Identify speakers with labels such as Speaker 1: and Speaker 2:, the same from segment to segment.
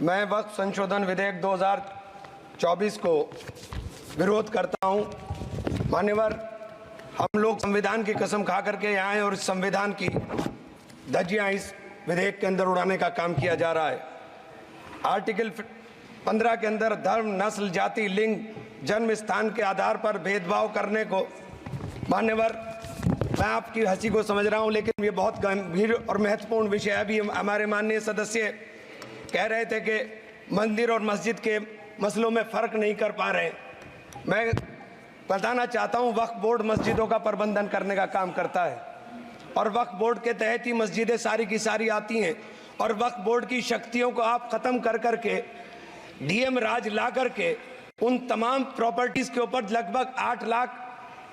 Speaker 1: मैं वक्फ संशोधन विधेयक 2024 को विरोध करता हूं। मान्यवर, हम लोग संविधान की कसम खा करके यहाँ आए और इस संविधान की धज्जियां इस विधेयक के अंदर उड़ाने का काम किया जा रहा है। आर्टिकल 15 के अंदर धर्म, नस्ल, जाति, लिंग, जन्म स्थान के आधार पर भेदभाव करने को, मान्यवर, मैं आपकी हंसी को समझ रहा हूं, लेकिन ये बहुत गंभीर और महत्वपूर्ण विषय है। अभी हमारे माननीय सदस्य कह रहे थे कि मंदिर और मस्जिद के मसलों में फ़र्क नहीं कर पा रहे। मैं बताना चाहता हूं, वक्फ बोर्ड मस्जिदों का प्रबंधन करने का काम करता है और वक्फ बोर्ड के तहत ही मस्जिदें सारी की सारी आती हैं। और वक्फ बोर्ड की शक्तियों को आप ख़त्म कर करके डीएम राज ला करके उन तमाम प्रॉपर्टीज़ के ऊपर लगभग 8 लाख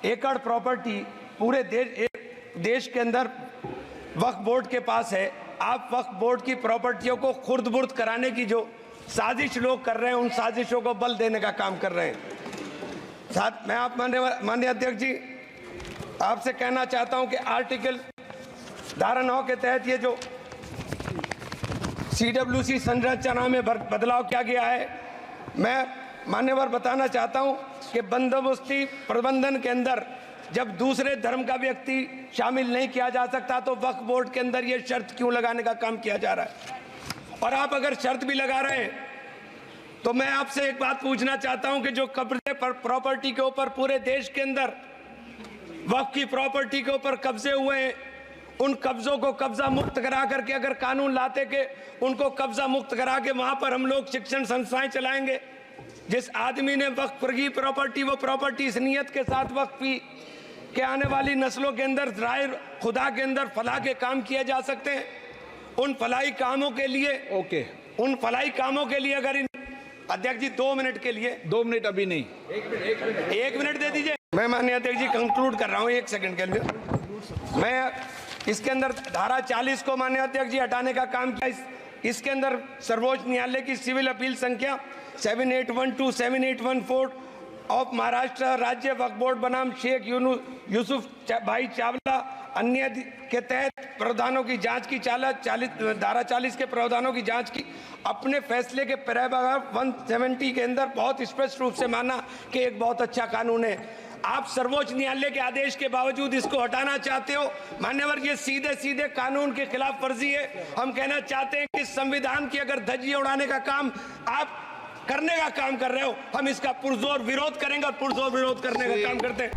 Speaker 1: एकड़ प्रॉपर्टी पूरे देश के अंदर वक्फ बोर्ड के पास है। आप वक्फ बोर्ड की प्रॉपर्टियों को खुर्द-बुर्द कराने की जो साजिश लोग कर रहे हैं, उन साजिशों को बल देने का काम कर रहे हैं। साथ मैं आप माननीय अध्यक्ष जी आपसे कहना चाहता हूं कि आर्टिकल धारा 9 के तहत ये जो CWC संरचना में बदलाव किया गया है, मैं मान्यवर बताना चाहता हूं कि बंदोबस्ती प्रबंधन के अंदर जब दूसरे धर्म का व्यक्ति शामिल नहीं किया जा सकता, तो वक्फ बोर्ड के अंदर ये शर्त क्यों लगाने का काम किया जा रहा है? और आप अगर शर्त भी लगा रहे हैं तो मैं आपसे एक बात पूछना चाहता हूं कि जो कब्जे पर प्रॉपर्टी के ऊपर पूरे देश के अंदर वक्फ की प्रॉपर्टी के ऊपर कब्जे हुए हैं, उन कब्जों को कब्जा मुक्त करा करके अगर कानून लाते के उनको कब्जा मुक्त करा के वहां पर हम लोग शिक्षण संस्थाएं चलाएंगे। जिस आदमी ने वक्फ की प्रॉपर्टी, वो प्रॉपर्टी इस नियत के साथ वक्फ की कि आने वाली नस्लों के अंदर राय खुदा के अंदर फलाह के काम किए जा सकते हैं। उन फलाही कामों के लिए उन फलाही कामों के लिए अगर अध्यक्ष जी 2 मिनट के लिए
Speaker 2: 2 मिनट अभी नहीं,
Speaker 1: 1 मिनट दे दीजिए। मैं माननीय अध्यक्ष जी कंक्लूड कर रहा हूं 1 सेकंड के लिए। मैं इसके अंदर धारा 40 को माननीय अध्यक्ष जी हटाने का काम किया। इसके अंदर सर्वोच्च न्यायालय की सिविल अपील संख्या 7812 7814 ऑफ महाराष्ट्र राज्य वक्फ बोर्ड बनाम शेख यूसुफ भाई चावला अन्य के तहत प्रावधानों की जांच की धारा 40 के प्रावधानों की जांच की। अपने फैसले के पैराग्राफ 170 के अंदर बहुत स्पष्ट रूप से माना कि एक बहुत अच्छा कानून है। आप सर्वोच्च न्यायालय के आदेश के बावजूद इसको हटाना चाहते हो। मान्यवर, ये सीधे सीधे कानून के खिलाफ वर्जी है। हम कहना चाहते हैं कि संविधान की अगर धज्जियां उड़ाने का काम आप करने का काम कर रहे हो, हम इसका पुरजोर विरोध करेंगे और पुरजोर विरोध करने का काम करते हैं।